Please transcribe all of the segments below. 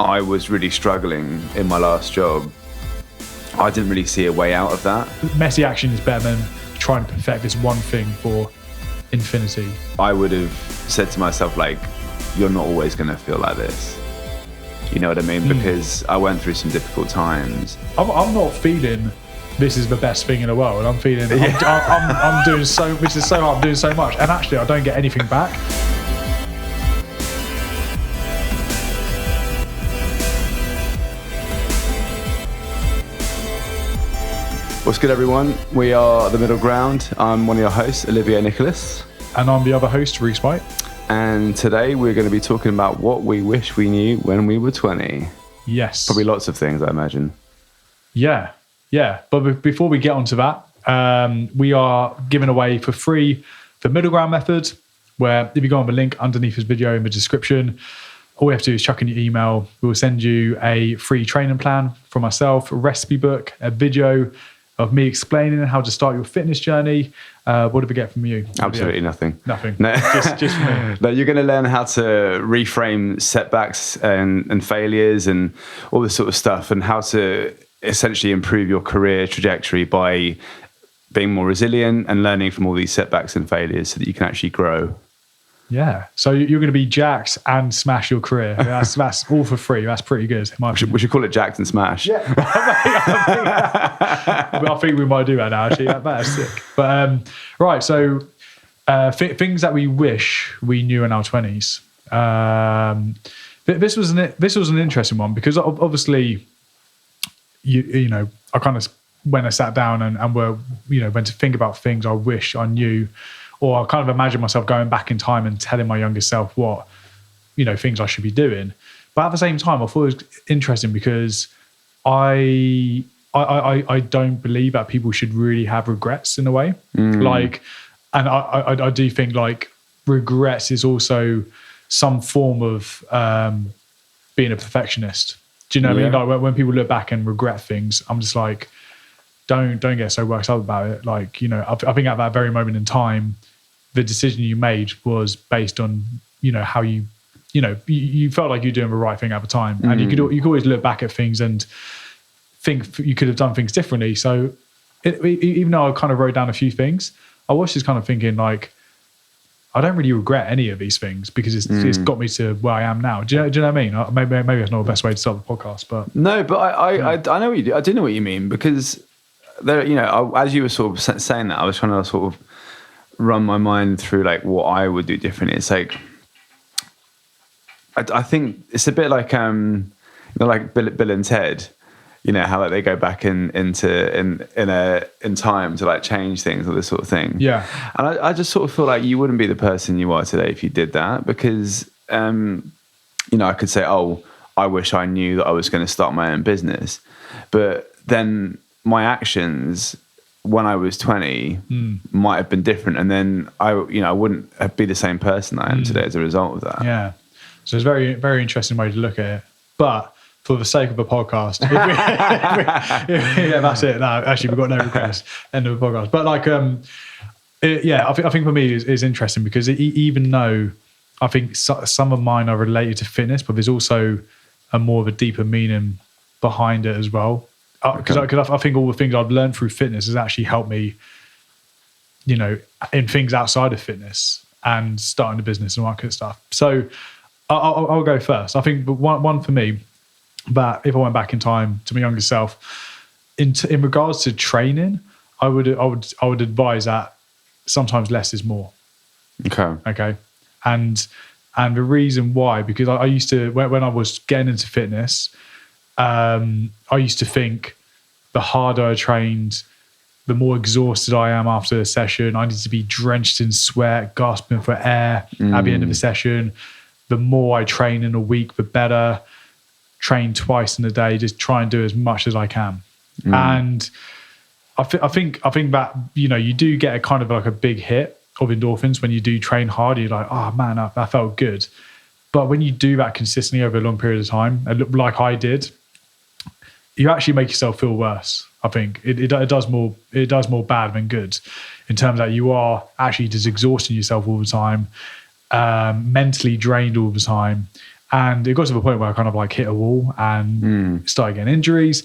I was really struggling in my last job, I didn't really see a way out of that. Messy action is better than trying to perfect this one thing for infinity. I would have said to myself, like, you're not always going to feel like this. You know what I mean? Because I went through some difficult times. I'm not feeling this is the best thing in the world. I'm feeling I'm doing so, which is so hard, I'm doing so much, and actually I don't get anything back. What's good, everyone? We are The Middle Ground. I'm one of your hosts, Olivier Nicholas. And I'm the other host, Rhys White. And today we're going to be talking about what we wish we knew when we were 20. Yes. Probably lots of things, I imagine. Yeah. But before we get onto that, we are giving away for free the Middle Ground method, where if you go on the link underneath this video in the description, all you have to do is chuck in your email. We will send you a free training plan from myself, a recipe book, a video of me explaining how to start your fitness journey. What did we get from you? Absolutely nothing. Nothing. No. just from me. No, you're going to learn how to reframe setbacks and failures and all this sort of stuff, and how to essentially improve your career trajectory by being more resilient and learning from all these setbacks and failures so that you can actually grow. Yeah. So you're going to be jacked and smash your career. That's all for free. That's pretty good. We should call it jacked and smash. Yeah. I think we might do that now, actually. That's sick. But right. So things that we wish we knew in our 20s. This was an interesting one because obviously, you know, I kind of when I sat down and went to think about things I wish I knew. Or I kind of imagine myself going back in time and telling my younger self what, things I should be doing. But at the same time, I thought it was interesting because I don't believe that people should really have regrets in a way. I do think like regrets is also some form of being a perfectionist. Do you know what I mean? Like when people look back and regret things, I'm just like, don't get so worked up about it. Like, I think at that very moment in time, the decision you made was based on, how you felt like you're doing the right thing at the time. And you could always look back at things and think you could have done things differently. So even though I kind of wrote down a few things, I was just kind of thinking like, I don't really regret any of these things because it's got me to where I am now. Do you know what I mean? Maybe that's not the best way to start the podcast, but no, but I know what you do. I do know what you mean because there, as you were sort of saying that, I was trying to sort of run my mind through like what I would do differently. It's like I think it's a bit like like Bill and Ted, how like they go back in time to like change things or this sort of thing. Yeah. And I just sort of feel like you wouldn't be the person you are today if you did that because I could say, oh, I wish I knew that I was going to start my own business, but then my actions when I was 20 might have been different, and then I wouldn't be the same person I am today as a result of that. Yeah. So it's a very, very interesting way to look at it. But for the sake of the podcast, that's it. No, actually, we've got no regrets. End of the podcast. But like, I think for me is interesting because even though I think some of mine are related to fitness, but there's also a more of a deeper meaning behind it as well. Because I think all the things I've learned through fitness has actually helped me, in things outside of fitness and starting a business and all that kind of stuff. So I'll go first. I think one for me, that if I went back in time to my younger self, in regards to training, I would advise that sometimes less is more. Okay. And the reason why, because I used to when I was getting into fitness. I used to think the harder I trained, the more exhausted I am after a session. I need to be drenched in sweat, gasping for air at the end of the session. The more I train in a week, the better. Train twice in a day, just try and do as much as I can. And I think that, you do get a kind of like a big hit of endorphins when you do train hard. You're like, oh man, that felt good. But when you do that consistently over a long period of time, like I did, you actually make yourself feel worse. I think it does more bad than good, in terms that you are actually just exhausting yourself all the time, mentally drained all the time, And it got to the point where I kind of like hit a wall and started getting injuries.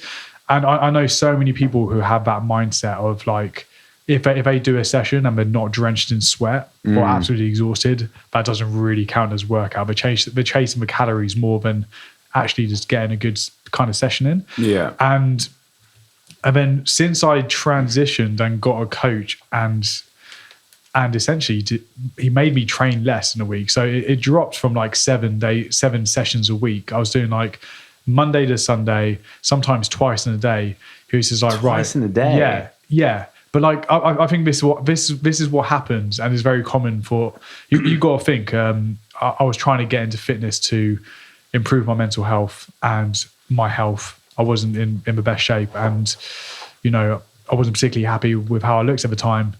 And I know so many people who have that mindset of like, if they do a session and they're not drenched in sweat or absolutely exhausted, that doesn't really count as workout. They're chasing the calories more than actually just getting a good kind of session in. Yeah. And then since I transitioned and got a coach and essentially he made me train less in a week. So it dropped from like 7 sessions a week. I was doing like Monday to Sunday, sometimes twice in a day. He was just like, twice in a day? Yeah. But like, I think this is what happens, and is very common for you. Got to think. I was trying to get into fitness to improve my mental health and my health. I wasn't in the best shape, and I wasn't particularly happy with how I looked at the time.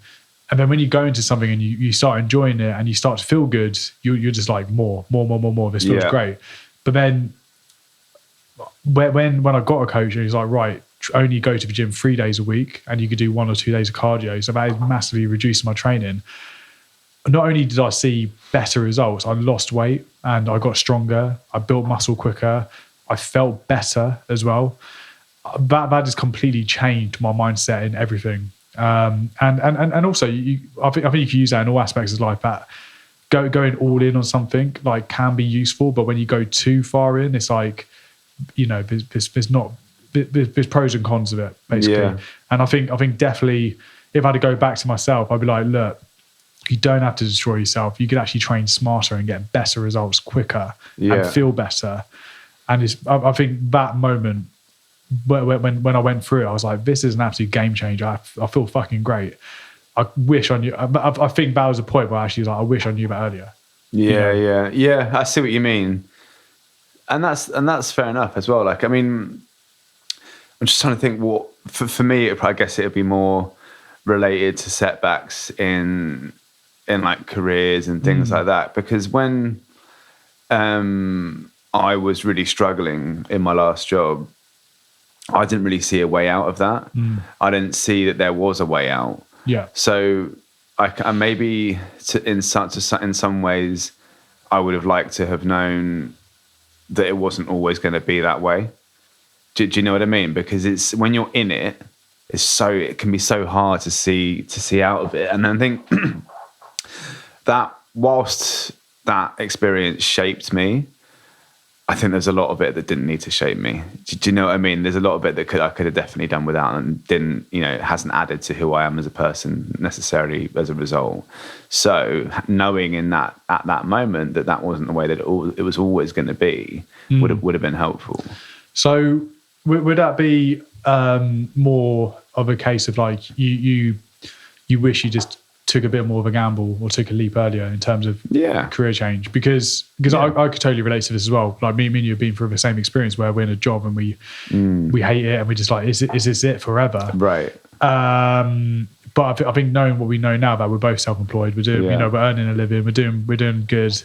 And then when you go into something and you start enjoying it and you start to feel good, you're just like more. This feels great. But then when I got a coach, he's like, right, only go to the gym 3 days a week and you could do 1 or 2 days of cardio. So that is massively reducing my training. Not only did I see better results, I lost weight and I got stronger. I built muscle quicker. I felt better as well. That just completely changed my mindset in everything. And also, I think you can use that in all aspects of life. That going all in on something like can be useful, but when you go too far in, it's like there's pros and cons of it basically. Yeah. And I think definitely if I had to go back to myself, I'd be like, look, you don't have to destroy yourself. You can actually train smarter and get better results quicker and feel better. And I think that moment when I went through it, I was like, this is an absolute game changer. I feel fucking great. I wish I knew. I think that was a point where I actually was like, I wish I knew that earlier. Yeah. I see what you mean, and that's fair enough as well. Like, I mean, I'm just trying to think what for me. I guess it would be more related to setbacks in like careers and things like that. Because when I was really struggling in my last job, I didn't really see a way out of that. I didn't see that there was a way out. Yeah. So I maybe in some ways, I would have liked to have known that it wasn't always going to be that way. Do you know what I mean? Because it's when you're in it, it can be so hard to see out of it. And I think that whilst that experience shaped me, I think there's a lot of it that didn't need to shape me. Do you know what I mean? There's a lot of it that I could have definitely done without, and didn't, it hasn't added to who I am as a person necessarily as a result. So knowing at that moment that wasn't the way that it was always going to be would have been helpful. So would that be more of a case of like you wish you just took a bit more of a gamble or took a leap earlier in terms of career change? Because I could totally relate to this as well. Like me and you have been through the same experience where we're in a job and we hate it and we're just like, is this it forever? Right. But I think knowing what we know now, that we're both self-employed, we're doing, we're earning a living, we're doing good.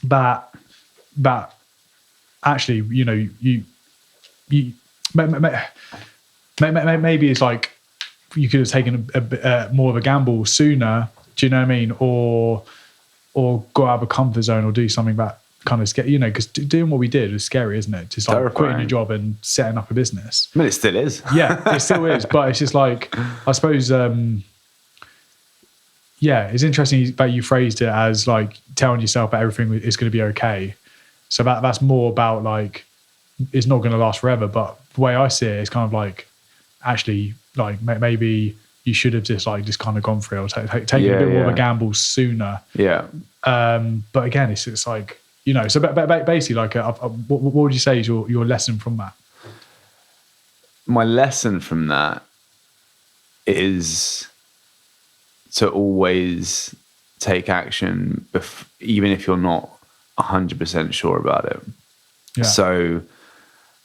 That actually, maybe it's like you could have taken a bit more of a gamble sooner. Do you know what I mean? Or go out of a comfort zone or do something that kind of scary, because doing what we did was scary, isn't it? Just like quitting your job and setting up a business. I mean, it still is. Yeah, it still is. But it's just like, I suppose, it's interesting that you phrased it as like telling yourself that everything is going to be okay. So that's more about like, it's not going to last forever. But the way I see it, it's kind of like, actually, like maybe you should have just kind of gone for it or taken a bit more of a gamble sooner. Yeah. But again, it's like, so basically, like, what would you say is your lesson from that? My lesson from that is to always take action, even if you're not 100% sure about it. Yeah. So,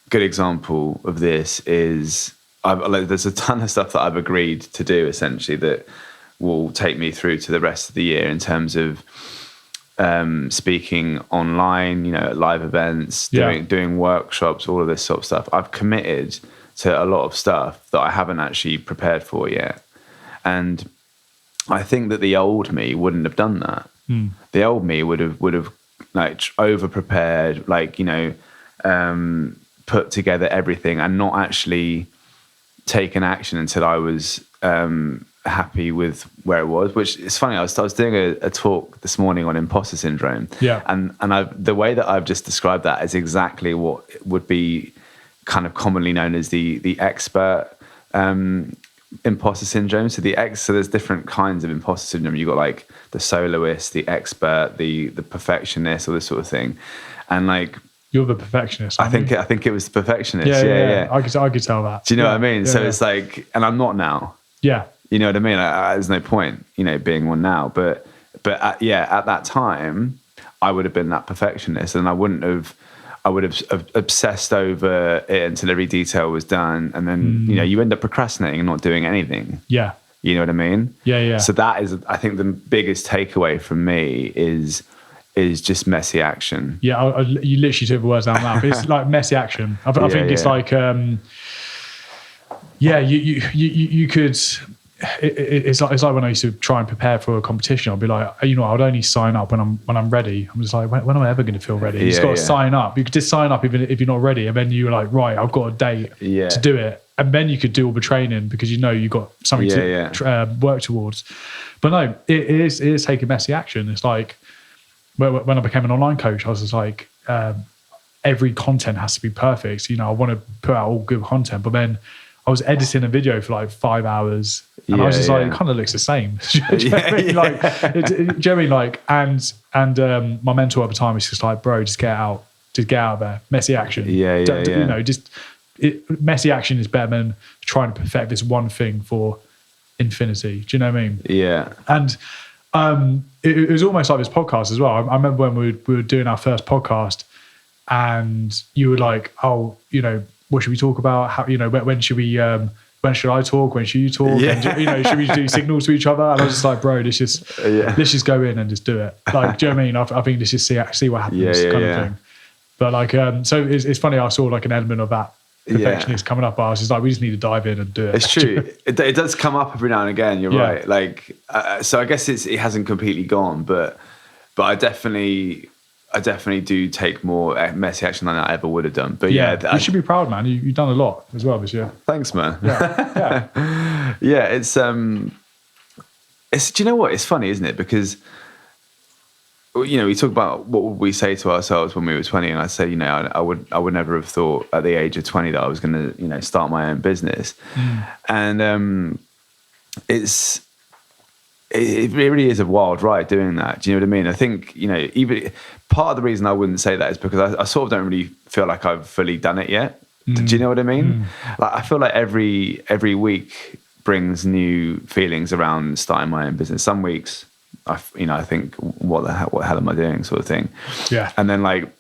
good example of this is there's a ton of stuff that I've agreed to do essentially that will take me through to the rest of the year in terms of speaking online, at live events, doing workshops, all of this sort of stuff. I've committed to a lot of stuff that I haven't actually prepared for yet. And I think that the old me wouldn't have done that. The old me would have like over prepared, like, you know, put together everything and not actually taken action until I was happy with where it was. Which is funny. I was doing a talk this morning on imposter syndrome. Yeah. And the way that I've just described that is exactly what would be kind of commonly known as the expert imposter syndrome. So there's different kinds of imposter syndrome. You've got like the soloist, the expert, the perfectionist, all this sort of thing. And like, you're the perfectionist. I think it was the perfectionist. Yeah. I could tell that. Do you know what I mean? Yeah, So it's like, and I'm not now. Yeah. You know what I mean? There's no point, you know, being one now. But at that time, I would have been that perfectionist, and I would have obsessed over it until every detail was done, and then you know, you end up procrastinating and not doing anything. Yeah. You know what I mean? Yeah. So that is, I think, the biggest takeaway from me is just messy action. Yeah, you literally took the words out of my mouth. It's like messy action. I think it's like, you could. It's like when I used to try and prepare for a competition. I'd be like, you know, I'd only sign up when I'm ready. I'm just like, when am I ever going to feel ready? You just got to sign up. You could just sign up even if you're not ready, and then you're like, right, I've got a date to do it, and then you could do all the training because you know you got something to work towards. But no, it is taking messy action. It's like when I became an online coach, I was just like, every content has to be perfect. You know, I want to put out all good content, but then I was editing a video for like 5 hours, and I was just like, it kind of looks the same. Do you know what I mean? Like, do you know what I mean? Like, and my mentor at the time was just like, bro, just get out of there. Messy action. You know, messy action is better than trying to perfect this one thing for infinity. Do you know what I mean? Yeah. And it was almost like this podcast as well. I remember when we were doing our first podcast, and you were like, oh, you know, what should we talk about? How, you know, when should we? When should I talk? When should you talk? Yeah. And, you know, should we do signals to each other? And I was just like, bro, let's just go in and just do it. Like, do you know what I mean? I think let's just see what happens, kind of thing. But like, so it's funny. I saw like an element of that perfectionist coming up. I was just like, we just need to dive in and do it. It's true. It does come up every now and again. You're right. Like, so I guess it hasn't completely gone, but I definitely do take more messy action than I ever would have done. But you should be proud, man. You've done a lot as well this year. Thanks, man. Yeah. It's do you know what? It's funny, isn't it? Because, you know, we talk about what would we say to ourselves when we were 20, and I say, you know, I would never have thought at the age of 20 that I was going to, you know, start my own business. And it really is a wild ride doing that. Do you know what I mean? I think, you know, even part of the reason I wouldn't say that is because I sort of don't really feel like I've fully done it yet. Do you know what I mean? Like, I feel like every week brings new feelings around starting my own business. Some weeks, I think, what the hell am I doing, sort of thing. Yeah. And then, like,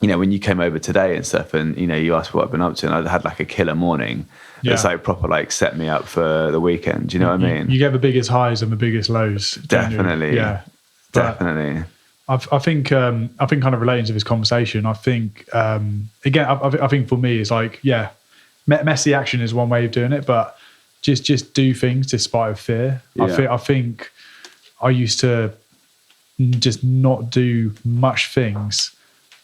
you know, when you came over today and stuff, and, you know, you asked what I've been up to, and I had like a killer morning. It's like proper, like, set me up for the weekend. Do you know what I mean? You get the biggest highs and the biggest lows. Definitely. Yeah. Definitely. I think kind of relating to this conversation, I think, again, I think for me, it's like, messy action is one way of doing it, but just do things despite of fear. I think I used to just not do much things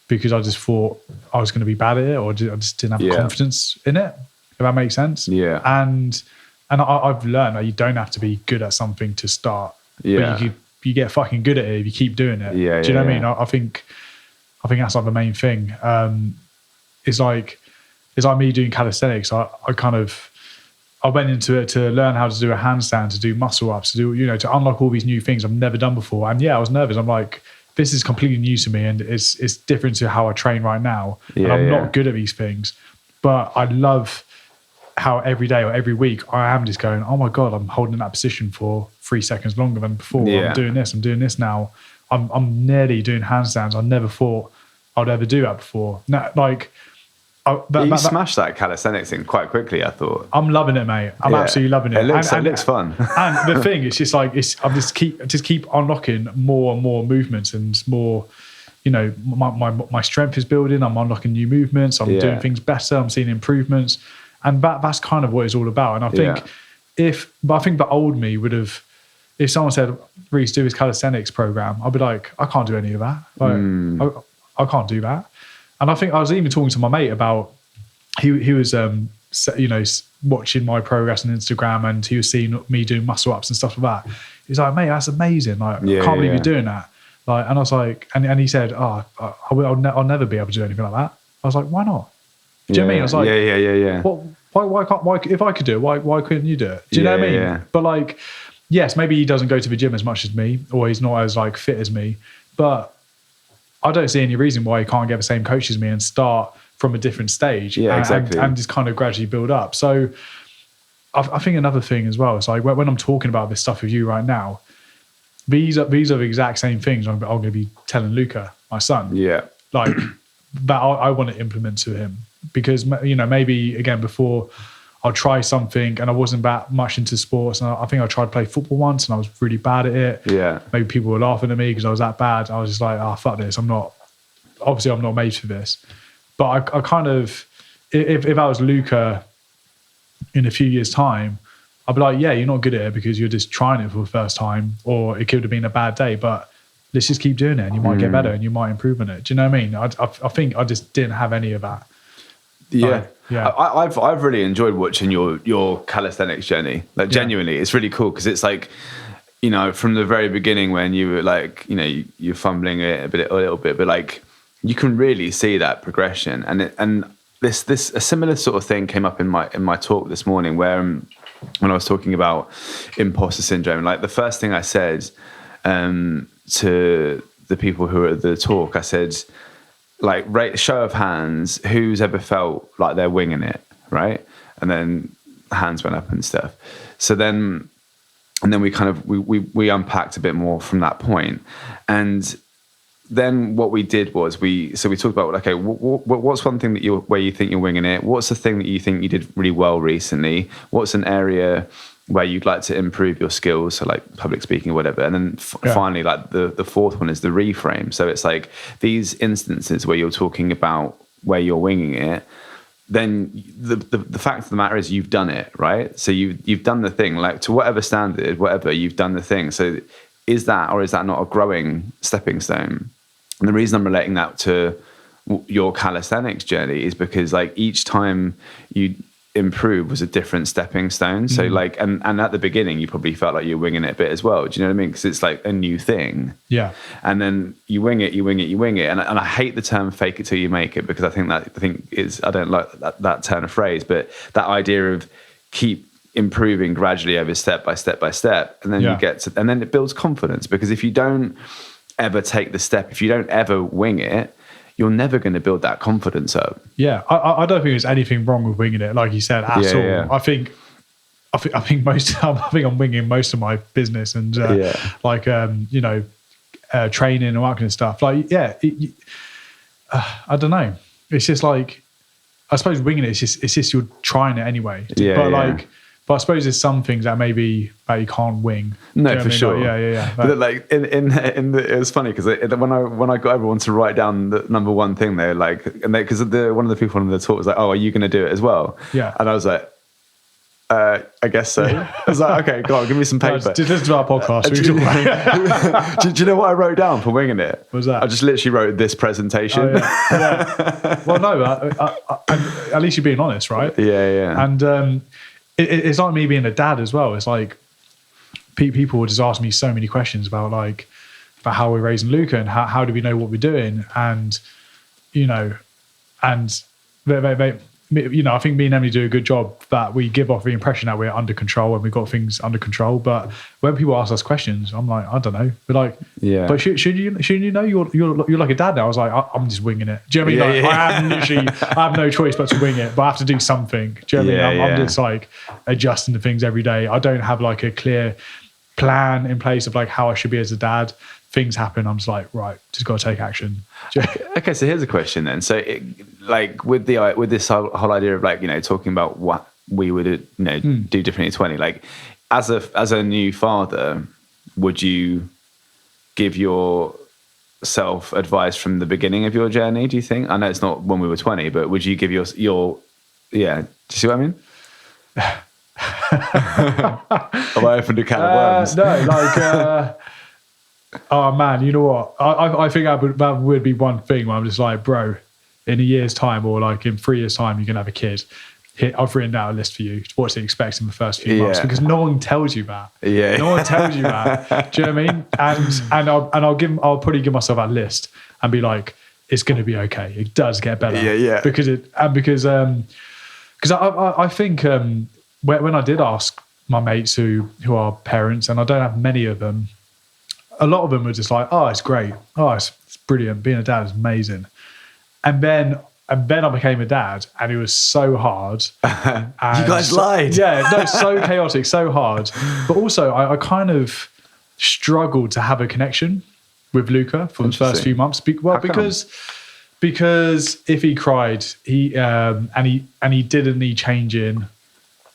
because I just thought I was going to be bad at it, or I just didn't have confidence in it, if that makes sense. Yeah. And I've learned that you don't have to be good at something to start. Yeah. But you get fucking good at it if you keep doing it. Yeah. Do you know what I mean? I think that's like the main thing. It's like me doing calisthenics. I went into it to learn how to do a handstand, to do muscle ups, to do, you know, to unlock all these new things I've never done before. And I was nervous. I'm like, this is completely new to me, and it's different to how I train right now. And I'm not good at these things, but I love how every day or every week I am just going, oh my God, I'm holding that position for 3 seconds longer than before. I'm doing this now. I'm nearly doing handstands. I never thought I'd ever do that before. Now, like, you smashed that calisthenics thing quite quickly, I thought. I'm loving it, mate. I'm absolutely loving it. It looks fun. And the thing is, just like, I just keep unlocking more and more movements, and more, you know, my strength is building. I'm unlocking new movements. I'm doing things better. I'm seeing improvements, and that's kind of what it's all about. And I think I think the old me would have if someone said, Rhys, do his calisthenics program, I'd be like, I can't do any of that. Like, I can't do that. And I think I was even talking to my mate about, he was, watching my progress on Instagram, and he was seeing me doing muscle ups and stuff like that. He's like, mate, that's amazing. Like, I can't believe you're doing that. Like, and I was like, and he said, I'll never be able to do anything like that. I was like, why not? Do you know what I mean? I was like, yeah. Why if I could do it, why couldn't you do it? Do you know what I mean? Yeah. But like, yes, maybe he doesn't go to the gym as much as me, or he's not as like fit as me, but I don't see any reason why he can't get the same coach as me and start from a different stage. Yeah, exactly. And just kind of gradually build up. So I think another thing as well is like when I'm talking about this stuff with you right now, these are the exact same things I'm going to be telling Luca, my son. Yeah. Like that I want to implement to him, because, you know, maybe again before I'll try something and I wasn't that much into sports, and I think I tried to play football once and I was really bad at it. Yeah. Maybe people were laughing at me because I was that bad. I was just like, oh, fuck this. I'm not made for this. But I kind of, if I was Luca in a few years' time, I'd be like, yeah, you're not good at it because you're just trying it for the first time, or it could have been a bad day, but let's just keep doing it and you might get better and you might improve on it. Do you know what I mean? I think I just didn't have any of that. Yeah. Yeah. I've really enjoyed watching your calisthenics journey. Like, genuinely, it's really cool because it's like, you know, from the very beginning when you were like, you know, you're fumbling it a little bit, but like you can really see that progression. And this a similar sort of thing came up in my talk this morning, where when I was talking about imposter syndrome, like the first thing I said to the people who were at the talk, I said, like, show of hands, who's ever felt like they're winging it, right? And then hands went up and stuff. So then, and then we kind of we unpacked a bit more from that point. And then what we did was we talked about, okay, what's one thing where you think you're winging it? What's the thing that you think you did really well recently? What's an area where you'd like to improve your skills, so like public speaking or whatever? And then finally, like the fourth one is the reframe. So it's like these instances where you're talking about where you're winging it, then the fact of the matter is you've done it, right? So you've done the thing, like to whatever standard, whatever, you've done the thing. So is that not a growing stepping stone? And the reason I'm relating that to your calisthenics journey is because like each time you improve was a different stepping stone. So like, and at the beginning you probably felt like you're winging it a bit as well. Do you know what I mean? Because it's like a new thing. Yeah. And then you wing it. And I hate the term fake it till you make it, because I don't like that turn of phrase, but that idea of keep improving gradually over step by step by step. And then you get to, and then it builds confidence, because if you don't ever take the step, if you don't ever wing it, you're never going to build that confidence up. Yeah, I don't think there's anything wrong with winging it, like you said, at all. Yeah. I think I'm winging most of my business and training and all that kind of stuff. Like, I don't know. It's just like, I suppose winging it, it's just you're trying it anyway. But I suppose there's some things that maybe that you can't wing. No, for sure. Like, but like it was funny because when I got everyone to write down the number one thing, they're like, because one of the people on the talk was like, "Oh, are you going to do it as well?" Yeah, and I was like, I guess so. I was like, okay, go on, give me some paper. Just listen to our podcast. Do you know what I wrote down for winging it? What was that? I just literally wrote this presentation. Oh, yeah. Well, no, at least you're being honest, right? Yeah. And it's like me being a dad as well. It's like people would just ask me so many questions about how we're raising Luca and how do we know what we're doing, and I think me and Emily do a good job that we give off the impression that we're under control and we've got things under control. But when people ask us questions, I'm like, I don't know. We're like, but shouldn't you know you're like a dad now? I was like, I'm just winging it. Do you know what I mean? I have no choice but to wing it, but I have to do something. Do you know what I mean? I'm just like adjusting to things every day. I don't have like a clear plan in place of like how I should be as a dad. Things happen. I'm just like, right, just got to take action. Okay, so here's a question then. So, with this whole idea of talking about what we would do differently at 20, like as a new father, would you give yourself advice from the beginning of your journey? Do you think? I know it's not when we were 20, but would you give your do you see what I mean? Have I opened a can of worms? No, like, oh man, you know what? I think that would be one thing where I'm just like, bro, in a year's time or like in 3 years' time, you're going to have a kid. Here, I've written out a list for you, what to expect in the first few months, because no one tells you that. Yeah. No one tells you that. Do you know what I mean? And I'll probably give myself that list and be like, it's going to be okay. It does get better. Yeah. Because I think when I did ask my mates who are parents, and I don't have many of them, a lot of them were just like, oh, it's great. Oh, it's brilliant. Being a dad is amazing. And then I became a dad, and it was so hard. You guys lied. Yeah, no, so chaotic, so hard. But also, I kind of struggled to have a connection with Luca for the first few months. Because if he cried, he did a knee changing,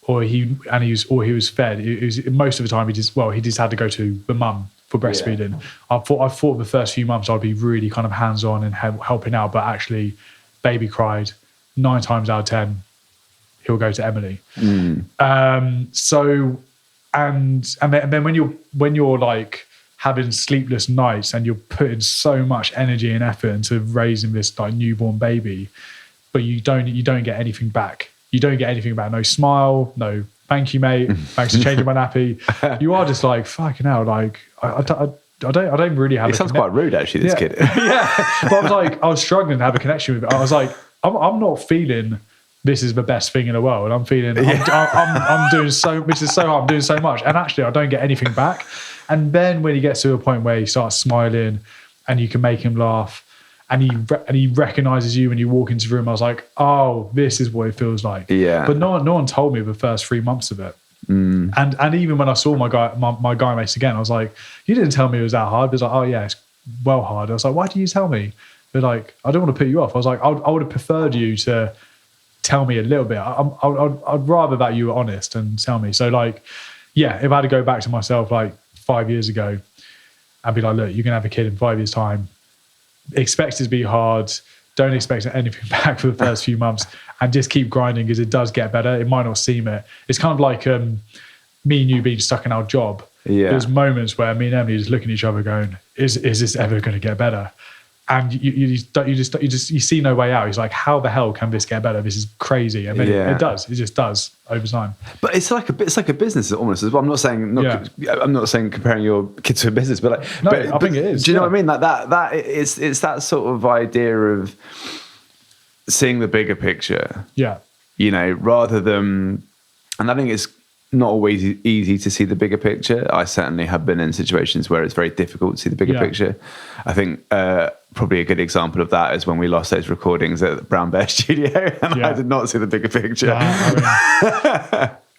or he was fed. It was most of the time he just had to go to the mum for breastfeeding. Yeah. I thought the first few months I'd be really kind of hands on and helping out, but actually, baby cried 9 times out of 10, he'll go to Emily. So then when you're like having sleepless nights and you're putting so much energy and effort into raising this like newborn baby, but you don't get anything back. You don't get anything back. No smile, no thank you, mate. Thanks for changing my nappy. You are just like, fucking hell, like I don't really have. It sounds quite rude, actually. This kid. Yeah, but I was struggling to have a connection with it. I was like, I'm not feeling this is the best thing in the world. I'm feeling I'm doing so, which is so hard. I'm doing so much, and actually, I don't get anything back. And then when he gets to a point where he starts smiling, and you can make him laugh, and he recognizes you when you walk into the room, I was like, oh, this is what it feels like. Yeah. But no one told me the first 3 months of it. And even when I saw my guy mates again, I was like, you didn't tell me it was that hard. He was like, oh yeah, it's well hard. I was like, why did you tell me? They're like, I don't want to put you off. I was like, I would have preferred you to tell me a little bit. I'd rather that you were honest and tell me. So like, yeah, if I had to go back to myself like 5 years ago, I'd be like, look, you're gonna have a kid in 5 years' time. Expect it to be hard. Don't expect anything back for the first few months, and just keep grinding because it does get better. It might not seem it. It's kind of like me and you being stuck in our job. Yeah. There's moments where me and Emily just looking at each other going, is this ever going to get better? And you see no way out. He's like, how the hell can this get better? This is crazy. And then it does. It just does over time. But it's like a business almost as well. I'm not saying comparing your kids to a business, but like, no, I think it is. Do you know what I mean? Like that it's that sort of idea of seeing the bigger picture. Yeah. You know, rather than, and I think it's not always easy to see the bigger picture. I certainly have been in situations where it's very difficult to see the bigger picture. I think probably a good example of that is when we lost those recordings at the Brown Bear Studio, and I did not see the bigger picture.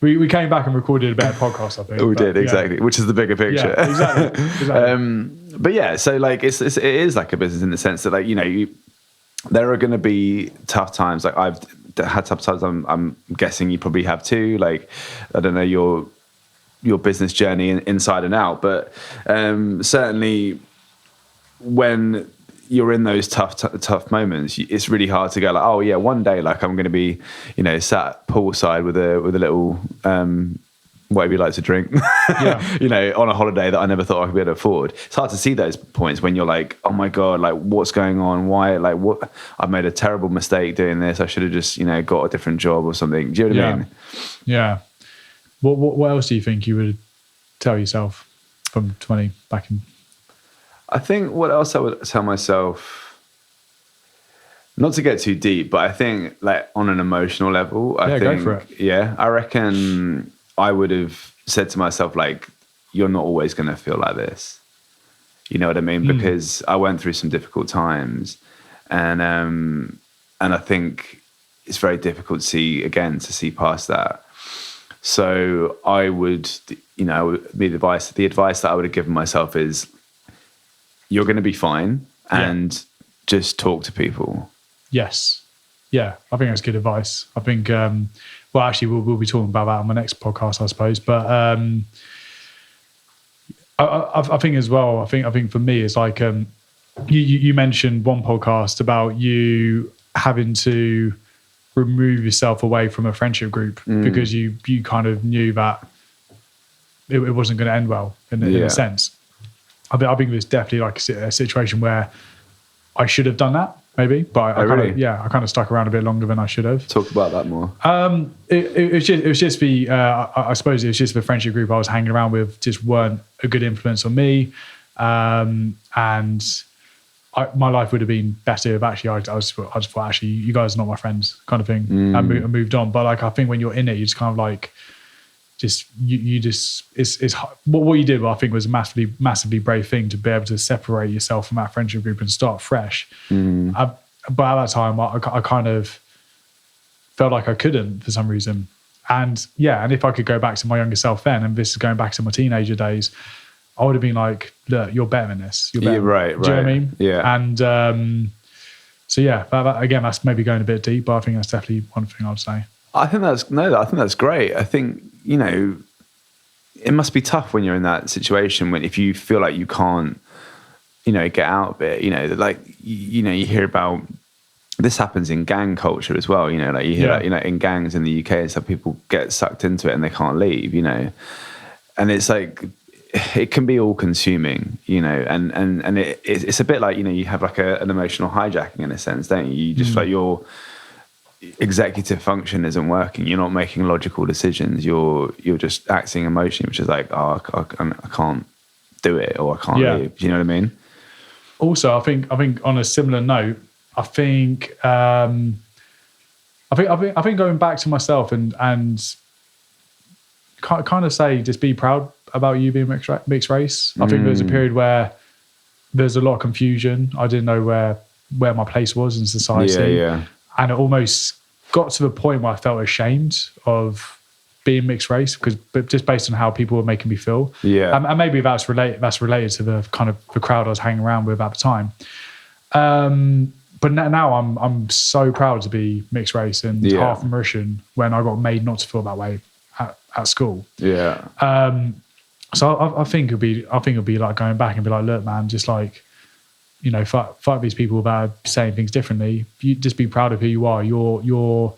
We came back and recorded a better podcast, I think. We did, exactly, which is the bigger picture. Yeah, exactly. But yeah, so like it is like a business in the sense that, like, you know, there are going to be tough times. Like I've had tough times. I'm guessing you probably have too. Like, I don't know your business journey inside and out, but certainly when you're in those tough moments, it's really hard to go like, oh yeah, one day like I'm going to be, you know, sat poolside with a little whatever you like to drink, you know, on a holiday that I never thought I could be able to afford. It's hard to see those points when you're like, oh my God, like what's going on? Why? Like what? I've made a terrible mistake doing this. I should have just, you know, got a different job or something. Do you know what I mean? Yeah. What else do you think you would tell yourself from 20 back in? I think what else I would tell myself, not to get too deep, but I think like on an emotional level, I think, go for it. Yeah, I reckon I would have said to myself, like, you're not always going to feel like this. You know what I mean? Because I went through some difficult times, and I think it's very difficult to see past that. So I would, you know, the advice that I would have given myself is, you're going to be fine, and just talk to people. Yes. Yeah, I think that's good advice. I think, well, actually, we'll be talking about that on my next podcast, I suppose. But I think as well, I think for me, it's like you mentioned one podcast about you having to remove yourself away from a friendship group because you kind of knew that it wasn't going to end well in a sense. I think it was definitely like a situation where I should have done that maybe, but I kind of stuck around a bit longer than I should have. Talk about that more. It was just the I suppose it was just the friendship group I was hanging around with just weren't a good influence on me, and my life would have been better if actually I just thought actually you guys are not my friends kind of thing, and moved on. But like I think when you're in it, you just kind of like you just it's what you did. I think was a massively brave thing to be able to separate yourself from that friendship group and start fresh. But at that time, I kind of felt like I couldn't for some reason. And if I could go back to my younger self then, and this is going back to my teenager days, I would have been like, look, you're better than this. You're better. Yeah, right. Do you know what I mean? Yeah. And so that, again, that's maybe going a bit deep, but I think that's definitely one thing I'd say. I think that's great. I think, it must be tough when you're in that situation if you feel like you can't, get out of it, you hear about, this happens in gang culture as well, like you hear that, in gangs in the UK, some people get sucked into it and they can't leave, and it's like, it can be all consuming, and it's a bit like, you have like an emotional hijacking in a sense, don't you? You just like your executive function isn't working. You're not making logical decisions. You're just acting emotion, which is like, oh, I can't do it, or I can't leave. Do you know what I mean? Also, I think on a similar note, I think going back to myself and kind of say, just be proud about you being mixed race. I think there was a period where there's a lot of confusion. I didn't know where my place was in society. Yeah. And it almost got to the point where I felt ashamed of being mixed race, but just based on how people were making me feel. Yeah. And maybe that's related to the kind of the crowd I was hanging around with at the time. But now I'm so proud to be mixed race and half Mauritian when I got made not to feel that way at school. Yeah. So I think it'd be like going back and be like, look, man, just like, fuck these people about saying things differently. You just be proud of who you are. You're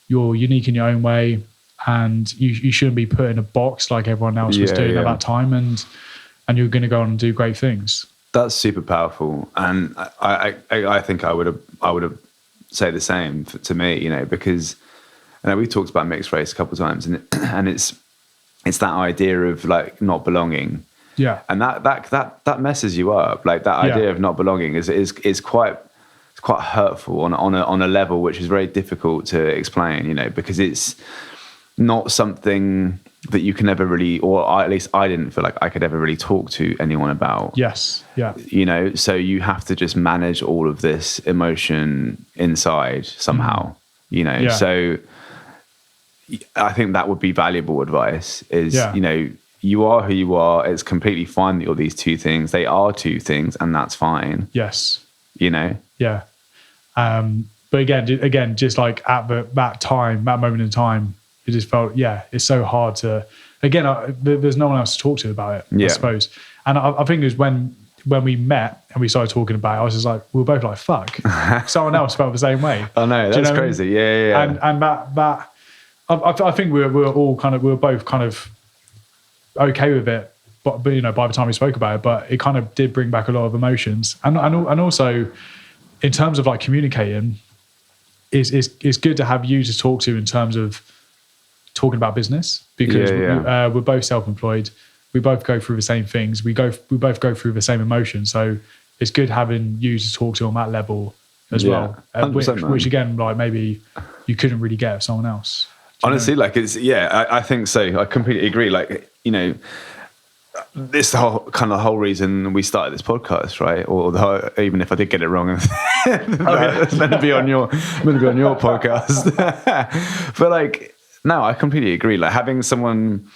unique in your own way, and you shouldn't be put in a box like everyone else was doing at that time. And you're going to go on and do great things. That's super powerful, and I think I would have say the same to me, because we talked about mixed race a couple of times, and it's that idea of like not belonging. Yeah, and that messes you up. Like that idea of not belonging is quite hurtful on a level which is very difficult to explain. Because it's not something that you can ever really, or at least I didn't feel like I could ever really talk to anyone about. Yes, yeah. So you have to just manage all of this emotion inside somehow. So I think that would be valuable advice. You are who you are. It's completely fine that you're these two things. They are two things, and that's fine. Yes. Yeah. But again, just like at that moment in time, it just felt, it's so hard to, again, there's no one else to talk to about it, I suppose. And I think it was when we met and we started talking about it, I was just like, we were both like, fuck. Someone else felt the same way. Oh no, that's crazy. Yeah. And that I think we were both kind of okay with it, but by the time we spoke about it, but it kind of did bring back a lot of emotions. And also in terms of like communicating, it's good to have you to talk to in terms of talking about business, because we're both self-employed. We both go through the same things. We both go through the same emotions. So it's good having you to talk to on that level as well. Which again, like maybe you couldn't really get with someone else. Honestly, like I think so. I completely agree. Like, this the whole reason we started this podcast, right? Or even if I did get it wrong, it's meant to be on your podcast. But like, no, I completely agree. Like having someone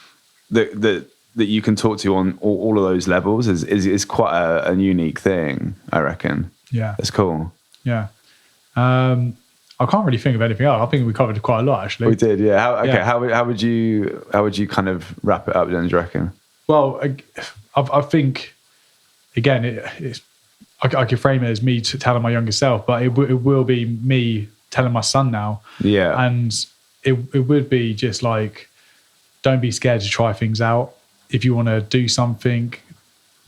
that you can talk to on all of those levels is quite a unique thing, I reckon. Yeah, it's cool. Yeah. I can't really think of anything else. I think we covered quite a lot, actually. We did, yeah. How would you kind of wrap it up then, do you reckon? Well, I think, again, I could frame it as me telling my younger self, but it will be me telling my son now. Yeah. And it would be just like, don't be scared to try things out. If you want to do something,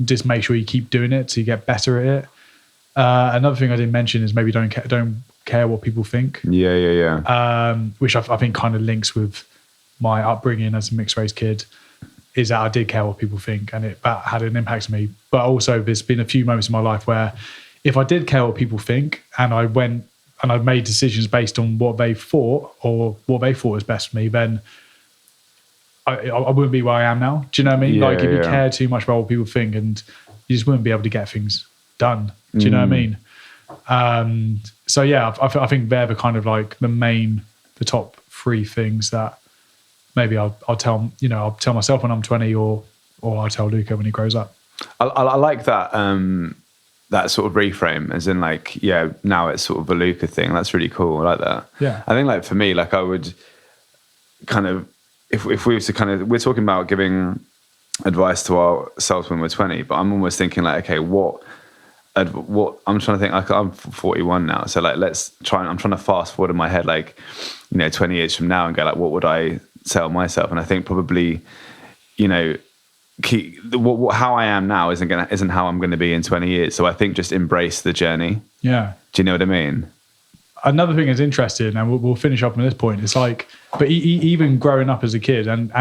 just make sure you keep doing it so you get better at it. Another thing I didn't mention is maybe don't care what people think. Yeah. Which I think kind of links with my upbringing as a mixed race kid, is that I did care what people think, and that had an impact on me. But also there's been a few moments in my life where if I did care what people think and I went and I made decisions based on what they thought or what they thought was best for me, then I wouldn't be where I am now. Do you know what I mean? Yeah, like if you care too much about what people think, and you just wouldn't be able to get things done. Do you know what I mean? So yeah, I think they're the kind of like the top three things that maybe I'll tell myself when I'm 20, or I'll tell Luca when he grows up. I like that that sort of reframe, as in like, yeah, now it's sort of a Luca thing. That's really cool. I like that. Yeah. I think like for me, like I would kind of, if we were to kind of, we're talking about giving advice to ourselves when we're 20, but I'm almost thinking like, okay, what I'm trying to think, like I'm 41 now, so like I'm trying to fast forward in my head, like, 20 years from now, and go like, what would I tell myself? And I think probably, how I am now isn't how I'm going to be in 20 years. So I think just embrace the journey. Yeah. Do you know what I mean? Another thing that's interesting, and we'll finish up on this point, it's like, but even growing up as a kid, and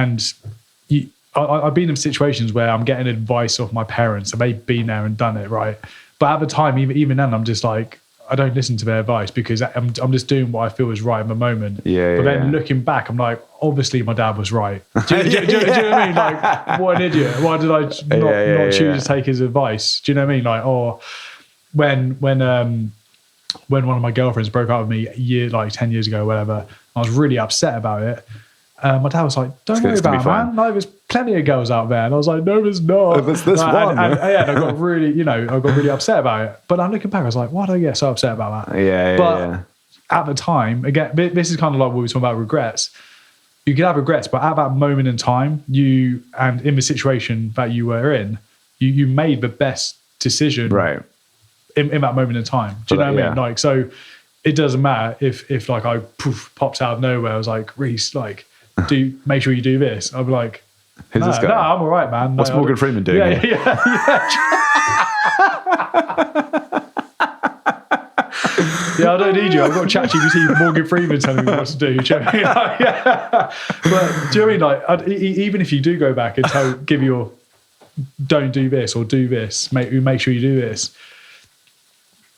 I've been in situations where I'm getting advice off my parents, and they've been there and done it, right? But at the time, even then, I'm just like, I don't listen to their advice because I'm just doing what I feel is right in the moment. Yeah. But then looking back, I'm like, obviously my dad was right. Do you know what I mean? Like, what an idiot. Why did I not choose to take his advice? Do you know what I mean? Like, or when one of my girlfriends broke up with me 10 years ago or whatever, I was really upset about it. My dad was like, don't worry about it, man. Like, there's plenty of girls out there. And I was like, no, there's not. There's this one. And I got really upset about it. But I'm looking back, I was like, why did I get so upset about that? Yeah. At the time, again, this is kind of like what we were talking about regrets. You could have regrets, but at that moment in time, and in the situation that you were in, you made the best decision. Right. In that moment in time. Do you know what I mean? Like, so it doesn't matter if like I popped out of nowhere. I was like, Rhys, like, make sure you do this. I'd be like, who's this guy? No, I'm all right, man. What's Morgan Freeman doing? Yeah. Yeah, I don't need you. I've got ChatGPT with Morgan Freeman telling me what to do. Do you know what I mean? Like, yeah. But do you know what I mean? Like, even if you do go back and give your, don't do this or do this, make sure you do this.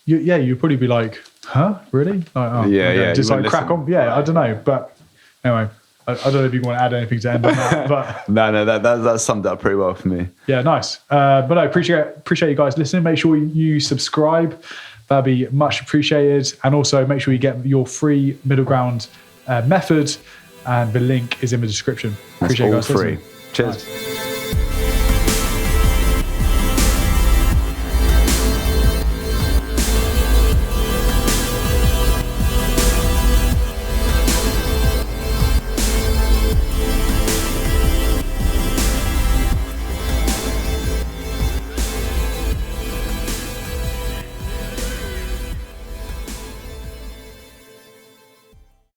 You'd probably be like, huh? Really? Like, okay. Just like crack on. Yeah, I don't know. But anyway, I don't know if you want to add anything to end on that. But no, that summed it up pretty well for me. Yeah, nice. But I appreciate you guys listening. Make sure you subscribe. That'd be much appreciated. And also make sure you get your free middle ground method, and the link is in the description. Appreciate you guys all free. listening. Cheers. Nice.